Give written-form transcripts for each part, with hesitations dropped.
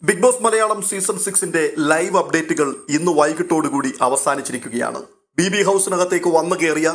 Big Boss Malayalam season 6ന്റെ live അപ്ഡേറ്റുകൾ ഇന്ന് വൈകിട്ടോടുകൂടി അവസാനിച്ചിരിക്കുകയാണ്. ബി ഹൗസിനകത്തേക്ക് വന്നു കയറിയ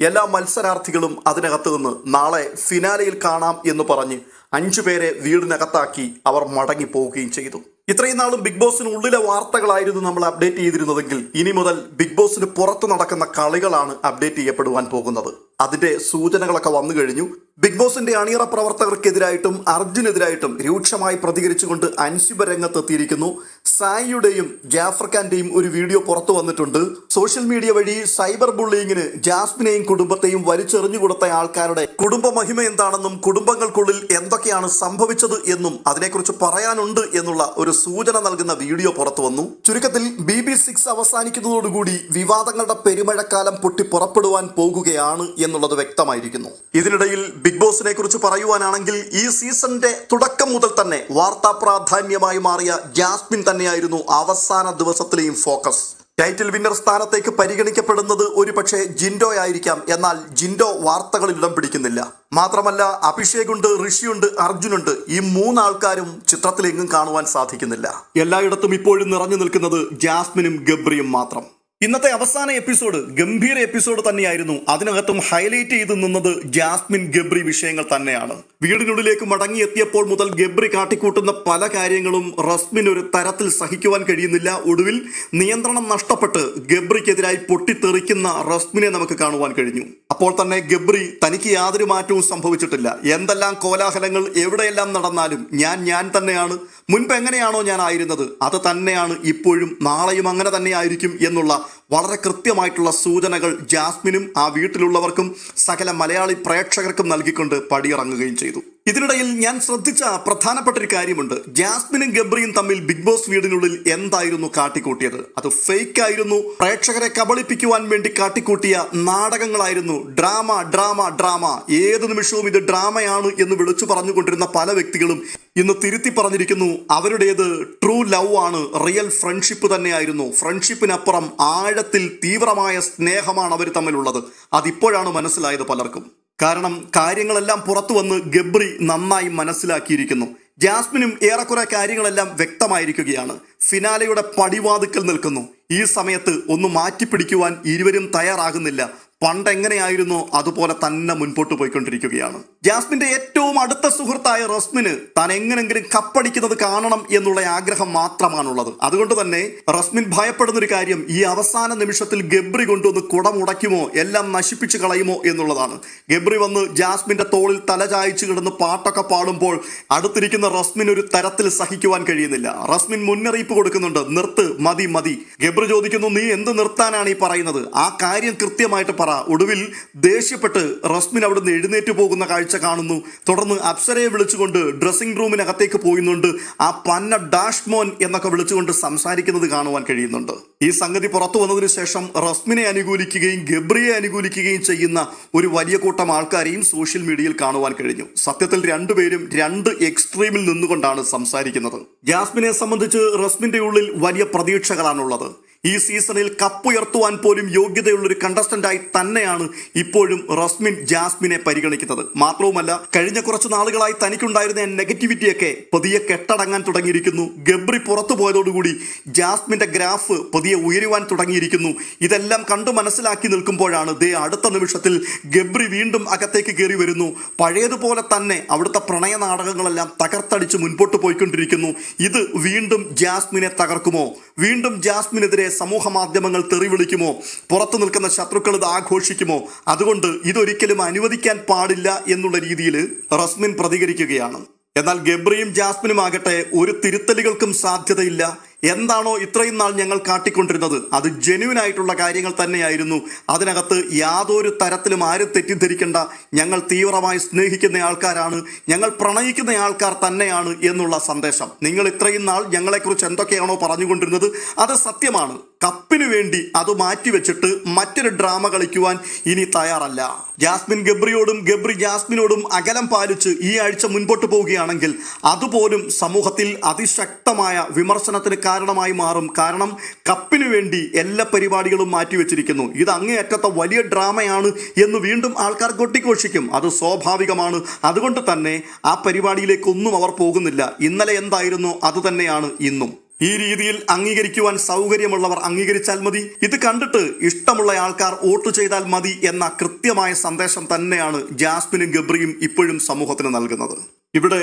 എല്ലാ മത്സരാർത്ഥികളും അതിനകത്ത് നിന്ന് നാളെ ഫിനാലയിൽ കാണാം എന്ന് പറഞ്ഞ് 5 പേരെ വീടിനകത്താക്കി അവർ മടങ്ങി പോവുകയും ചെയ്തു. ഇത്രയും നാളും ബിഗ് ബോസിനുള്ളിലെ വാർത്തകളായിരുന്നു നമ്മൾ അപ്ഡേറ്റ് ചെയ്തിരുന്നതെങ്കിൽ ഇനി മുതൽ ബിഗ് ബോസിന് പുറത്ത് നടക്കുന്ന കളികളാണ് അപ്ഡേറ്റ് ചെയ്യപ്പെടുവാൻ പോകുന്നത്. അതിന്റെ സൂചനകളൊക്കെ വന്നു കഴിഞ്ഞു. ബിഗ് ബോസിന്റെ അണിയറ പ്രവർത്തകർക്കെതിരായിട്ടും അർജുനെതിരായിട്ടും രൂക്ഷമായി പ്രതികരിച്ചുകൊണ്ട് അൻസിബ രംഗത്തെത്തിയിരിക്കുന്നു. സായിയുടെയും ജാഫർ ഖാന്റെയും ഒരു വീഡിയോ പുറത്തു വന്നിട്ടുണ്ട്. സോഷ്യൽ മീഡിയ വഴി സൈബർ ബുള്ളിങ്ങിന് ജാസ്മിനെയും കുടുംബത്തെയും വലിച്ചെറിഞ്ഞു കൊടുത്ത ആൾക്കാരുടെ കുടുംബ മഹിമ എന്താണെന്നും കുടുംബങ്ങൾക്കുള്ളിൽ എന്തൊക്കെയാണ് സംഭവിച്ചത് എന്നും അതിനെക്കുറിച്ച് പറയാനുണ്ട് എന്നുള്ള ഒരു സൂചന നൽകുന്ന വീഡിയോ പുറത്തു വന്നു. ചുരുക്കത്തിൽ BB6 അവസാനിക്കുന്നതോടുകൂടി വിവാദങ്ങളുടെ പെരുമഴക്കാലം പൊട്ടി പുറപ്പെടുവാൻ പോകുകയാണ് എന്നുള്ളത് വ്യക്തമായിരിക്കുന്നു. ഇതിനിടയിൽ ബിഗ് ബോസിനെ കുറിച്ച് പറയുവാനാണെങ്കിൽ ഈ സീസണിന്റെ തുടക്കം മുതൽ തന്നെ വാർത്താ പ്രാധാന്യമായി മാറിയ ജാസ്മിൻ തന്നെയായിരുന്നു അവസാന ദിവസത്തിലെയും ഫോക്കസ്. ടൈറ്റിൽ വിന്നർ സ്ഥാനത്തേക്ക് പരിഗണിക്കപ്പെടുന്നത് ഒരു പക്ഷേ ജിൻഡോ ആയിരിക്കാം. എന്നാൽ ജിൻഡോ വാർത്തകളിൽ ഇടം പിടിക്കുന്നില്ല. മാത്രമല്ല അഭിഷേകുണ്ട്, ഋഷിയുണ്ട്, അർജുനുണ്ട്. ഈ 3 ആൾക്കാരും ചിത്രത്തിലെങ്ങും കാണുവാൻ സാധിക്കുന്നില്ല. എല്ലായിടത്തും ഇപ്പോഴും നിറഞ്ഞു നിൽക്കുന്നത് ജാസ്മിനും ഗബ്രിയും മാത്രം. ഇന്നത്തെ അവസാന എപ്പിസോഡ് ഗംഭീര എപ്പിസോഡ് തന്നെയായിരുന്നു. അതിനകത്തും ഹൈലൈറ്റ് ചെയ്ത് നിന്നത് ജാസ്മിൻ ഗബ്രി വിഷയങ്ങൾ തന്നെയാണ്. വീടിനുള്ളിലേക്ക് മടങ്ങിയെത്തിയപ്പോൾ മുതൽ ഗബ്രി കാട്ടിക്കൂട്ടുന്ന പല കാര്യങ്ങളും റസ്മിന് ഒരു തരത്തിൽ സഹിക്കുവാൻ കഴിയുന്നില്ല. ഒടുവിൽ നിയന്ത്രണം നഷ്ടപ്പെട്ട് ഗബ്രിക്കെതിരായി പൊട്ടിത്തെറിക്കുന്ന റസ്മിനെ നമുക്ക് കാണുവാൻ കഴിഞ്ഞു. അപ്പോൾ തന്നെ ഗബ്രി തനിക്ക് യാതൊരു മാറ്റവും സംഭവിച്ചിട്ടില്ല. എന്തെല്ലാം കോലാഹലങ്ങൾ എവിടെയെല്ലാം നടന്നാലും ഞാൻ തന്നെയാണ്. മുൻപ് എങ്ങനെയാണോ ഞാൻ ആയിരുന്നത് അത് തന്നെയാണ് ഇപ്പോഴും, നാളെയും അങ്ങനെ തന്നെ ആയിരിക്കും എന്നുള്ള വളരെ കൃത്യമായിട്ടുള്ള സൂചനകൾ ജാസ്മിനും ആ വീട്ടിലുള്ളവർക്കും സകല മലയാളി പ്രേക്ഷകർക്കും നൽകിക്കൊണ്ട് പടിയിറങ്ങുകയും ചെയ്തു. ഇതിനിടയിൽ ഞാൻ ശ്രദ്ധിച്ച പ്രധാനപ്പെട്ട ഒരു കാര്യമുണ്ട്. ജാസ്മിനും ഗബ്രിയും തമ്മിൽ ബിഗ് ബോസ് വീടിനുള്ളിൽ എന്തായിരുന്നു കാട്ടിക്കൂട്ടിയത്? അത് ഫേക്ക് ആയിരുന്നു. പ്രേക്ഷകരെ കബളിപ്പിക്കുവാൻ വേണ്ടി കാട്ടിക്കൂട്ടിയ നാടകങ്ങളായിരുന്നു. ഡ്രാമ. ഏത് നിമിഷവും ഇത് ഡ്രാമയാണ് എന്ന് വിളിച്ചു പറഞ്ഞുകൊണ്ടിരുന്ന പല വ്യക്തികളും ഇന്ന് തിരുത്തി പറഞ്ഞിരിക്കുന്നു. അവരുടേത് ട്രൂ ലവ് ആണ്, റിയൽ ഫ്രണ്ട്ഷിപ്പ് തന്നെയായിരുന്നു. ഫ്രണ്ട്ഷിപ്പിനപ്പുറം ആഴത്തിൽ തീവ്രമായ സ്നേഹമാണ് അവർ തമ്മിലുള്ളത്. അതിപ്പോഴാണ് മനസ്സിലായത് പലർക്കും. കാരണം കാര്യങ്ങളെല്ലാം പുറത്തു വന്ന് ഗബ്രി നന്നായി മനസ്സിലാക്കിയിരിക്കുന്നു. ജാസ്മിനും ഏറെക്കുറെ കാര്യങ്ങളെല്ലാം വ്യക്തമായിരിക്കുകയാണ്. ഫിനാലയുടെ പടിവാതിക്കൽ നിൽക്കുന്നു. ഈ സമയത്ത് ഒന്ന് മാറ്റിപ്പിടിക്കുവാൻ ഇരുവരും തയ്യാറാകുന്നില്ല. പണ്ടെങ്ങനെയായിരുന്നോ അതുപോലെ തന്നെ മുൻപോട്ട് പോയിക്കൊണ്ടിരിക്കുകയാണ്. ജാസ്മിന്റെ ഏറ്റവും അടുത്ത സുഹൃത്തായ റസ്മിന് താൻ എങ്ങനെങ്കിലും കപ്പടിക്കുന്നത് കാണണം എന്നുള്ള ആഗ്രഹം മാത്രമാണുള്ളത്. അതുകൊണ്ട് തന്നെ റസ്മിൻ ഭയപ്പെടുന്ന ഒരു കാര്യം ഈ അവസാന നിമിഷത്തിൽ ഗബ്രി കൊണ്ടുവന്ന് കുടമുടയ്ക്കുമോ, എല്ലാം നശിപ്പിച്ചു കളയുമോ എന്നുള്ളതാണ്. ഗബ്രി വന്ന് ജാസ്മിന്റെ തോളിൽ തലചായ്ച്ചു കിടന്ന് പാട്ടൊക്കെ പാടുമ്പോൾ അടുത്തിരിക്കുന്ന റസ്മിൻ ഒരു തരത്തിൽ സഹിക്കുവാൻ കഴിയുന്നില്ല. റസ്മിൻ മുന്നറിയിപ്പ് കൊടുക്കുന്നുണ്ട്, നിർത്ത്, മതി. ഗബ്രി ചോദിക്കുന്നു, നീ എന്ത് നിർത്താനാണ് ഈ പറയുന്നത്? ആ കാര്യം കൃത്യമായിട്ട് പറ. ഒടുവിൽ ദേഷ്യപ്പെട്ട് റസ്മിൻ അവിടുന്ന് എഴുന്നേറ്റ് പോകുന്ന കാഴ്ച കാണുന്നു. തുടർന്ന് അപ്സരയെ വിളിച്ചുകൊണ്ട് ഡ്രസ്സിംഗ് റൂമിനകത്തേക്ക് പോയുന്നുണ്ട്. ആ പന്ന ഡാഷ്മോൻ എന്നൊക്കെ വിളിച്ചുകൊണ്ട് സംസാരിക്കുന്നത് കാണുവാൻ കഴിയുന്നുണ്ട്. ഈ സംഗതി പുറത്തു വന്നതിന് ശേഷം റസ്മിനെ അനുകൂലിക്കുകയും ഗബ്രിയെ അനുകൂലിക്കുകയും ചെയ്യുന്ന ഒരു വലിയ കൂട്ടം ആൾക്കാരെയും സോഷ്യൽ മീഡിയയിൽ കാണുവാൻ കഴിഞ്ഞു. സത്യത്തിൽ രണ്ടുപേരും 2 എക്സ്ട്രീമിൽ നിന്നുകൊണ്ടാണ് സംസാരിക്കുന്നത്. ജാസ്മിനെ സംബന്ധിച്ച് റസ്മിന്റെ ഉള്ളിൽ വലിയ പ്രതീക്ഷകളാണുള്ളത്. ഈ സീസണിൽ കപ്പുയർത്തുവാൻ പോലും യോഗ്യതയുള്ളൊരു കണ്ടസ്റ്റന്റായി തന്നെയാണ് ഇപ്പോഴും റസ്മിൻ ജാസ്മിനെ പരിഗണിക്കുന്നത്. മാത്രവുമല്ല, കഴിഞ്ഞ കുറച്ച് നാളുകളായി തനിക്കുണ്ടായിരുന്ന നെഗറ്റിവിറ്റിയൊക്കെ പതിയെ കെട്ടടങ്ങാൻ തുടങ്ങിയിരിക്കുന്നു. ഗബ്രി പുറത്തു പോയതോടുകൂടി ജാസ്മിന്റെ ഗ്രാഫ് പതിയെ ഉയരുവാൻ തുടങ്ങിയിരിക്കുന്നു. ഇതെല്ലാം കണ്ടു മനസ്സിലാക്കി നിൽക്കുമ്പോഴാണ് അടുത്ത നിമിഷത്തിൽ ഗബ്രി വീണ്ടും അകത്തേക്ക് കയറി വരുന്നു. പഴയതുപോലെ തന്നെ അവിടുത്തെ പ്രണയ നാടകങ്ങളെല്ലാം തകർത്തടിച്ച് മുൻപോട്ട് പോയിക്കൊണ്ടിരിക്കുന്നു. ഇത് വീണ്ടും ജാസ്മിനെ തകർക്കുമോ? വീണ്ടും ജാസ്മിനെതിരെ സമൂഹ മാധ്യമങ്ങൾ തെറി വിളിക്കുമോ? പുറത്തു നിൽക്കുന്ന ശത്രുക്കൾ ഇത് ആഘോഷിക്കുമോ? അതുകൊണ്ട് ഇതൊരിക്കലും അനുവദിക്കാൻ പാടില്ല എന്നുള്ള രീതിയിൽ റസ്മിൻ പ്രതികരിക്കുകയാണ്. എന്നാൽ ഗബ്രിയും ജാസ്മിനും ആകട്ടെ ഒരു തിരുത്തലുകൾക്കും സാധ്യതയില്ല. എന്താണോ ഇത്രയും നാൾ ഞങ്ങൾ കാട്ടിക്കൊണ്ടിരുന്നത് അത് ജെന്യുവൻ ആയിട്ടുള്ള കാര്യങ്ങൾ തന്നെയായിരുന്നു. അതിനകത്ത് യാതൊരു തരത്തിലും ആരും തെറ്റിദ്ധരിക്കേണ്ട. ഞങ്ങൾ തീവ്രമായി സ്നേഹിക്കുന്ന ആൾക്കാരാണ്, ഞങ്ങൾ പ്രണയിക്കുന്ന ആൾക്കാർ തന്നെയാണ് എന്നുള്ള സന്ദേശം. നിങ്ങൾ ഇത്രയും നാൾ ഞങ്ങളെക്കുറിച്ച് എന്തൊക്കെയാണോ പറഞ്ഞുകൊണ്ടിരുന്നത് അത് സത്യമാണ്. കപ്പിന് വേണ്ടി അത് മാറ്റിവെച്ചിട്ട് മറ്റൊരു ഡ്രാമ കളിക്കുവാൻ ഇനി തയ്യാറല്ല. ജാസ്മിൻ ഗബ്രിയോടും ഗബ്രി ജാസ്മിനോടും അകലം പാലിച്ച് ഈ ആഴ്ച മുൻപോട്ട് പോവുകയാണെങ്കിൽ അതുപോലും സമൂഹത്തിൽ അതിശക്തമായ വിമർശനത്തിന് കാരണമായി മാറും. കാരണം കപ്പിന് വേണ്ടി എല്ലാ പരിപാടികളും മാറ്റിവെച്ചിരിക്കുന്നു, ഇത് അങ്ങേയറ്റത്തെ വലിയ ഡ്രാമയാണ് എന്ന് വീണ്ടും ആൾക്കാർ കൊട്ടിഘോഷിക്കും. അത് സ്വാഭാവികമാണ്. അതുകൊണ്ട് തന്നെ ആ പരിപാടിയിലേക്കൊന്നും അവർ പോകുന്നില്ല. ഇന്നലെ എന്തായിരുന്നോ അതുതന്നെയാണ് ഇന്നും. ഈ രീതിയിൽ അംഗീകരിക്കുവാൻ സൗകര്യമുള്ളവർ അംഗീകരിച്ചാൽ മതി, ഇത് കണ്ടിട്ട് ഇഷ്ടമുള്ള ആൾക്കാർ വോട്ട് ചെയ്താൽ മതി എന്ന കൃത്യമായ സന്ദേശം തന്നെയാണ് ജാസ്മിനും ഗബ്രിയും ഇപ്പോഴും സമൂഹത്തിന് നൽകുന്നത്. ഇവിടെ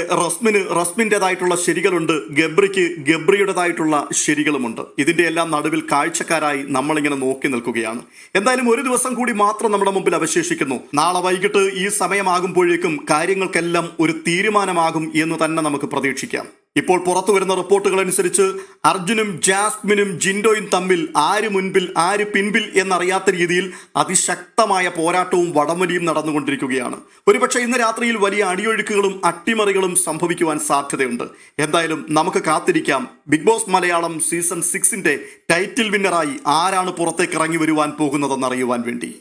റസ്മിൻ്റെതായിട്ടുള്ള ശരികളുണ്ട്, ഗബ്രിക്ക് ഗബ്രിയുടേതായിട്ടുള്ള ശരികളുമുണ്ട്. ഇതിന്റെ എല്ലാം നടുവിൽ കാഴ്ചക്കാരായി നമ്മളിങ്ങനെ നോക്കി നിൽക്കുകയാണ്. എന്തായാലും ഒരു ദിവസം കൂടി മാത്രം നമ്മുടെ മുമ്പിൽ അവശേഷിക്കുന്നു. നാളെ വൈകിട്ട് ഈ സമയമാകുമ്പോഴേക്കും കാര്യങ്ങൾക്കെല്ലാം ഒരു തീരുമാനമാകും എന്ന് തന്നെ നമുക്ക് പ്രതീക്ഷിക്കാം. ഇപ്പോൾ പുറത്തു വരുന്ന റിപ്പോർട്ടുകൾ അനുസരിച്ച് അർജുനും ജാസ്മിനും ജിൻഡോയും തമ്മിൽ ആര് മുൻപിൽ ആര് പിൻപിൽ എന്നറിയാത്ത രീതിയിൽ അതിശക്തമായ പോരാട്ടവും വടംവലിയും നടന്നുകൊണ്ടിരിക്കുകയാണ്. ഒരുപക്ഷെ ഇന്ന് രാത്രിയിൽ വലിയ അടിയൊഴുക്കുകളും അട്ടിമറികളും സംഭവിക്കുവാൻ സാധ്യതയുണ്ട്. എന്തായാലും നമുക്ക് കാത്തിരിക്കാം. Bigg Boss Malayalam season 6 title വിന്നറായി ആരാണ് പുറത്തേക്ക് ഇറങ്ങി വരുവാൻ പോകുന്നതെന്ന് അറിയുവാൻ വേണ്ടി.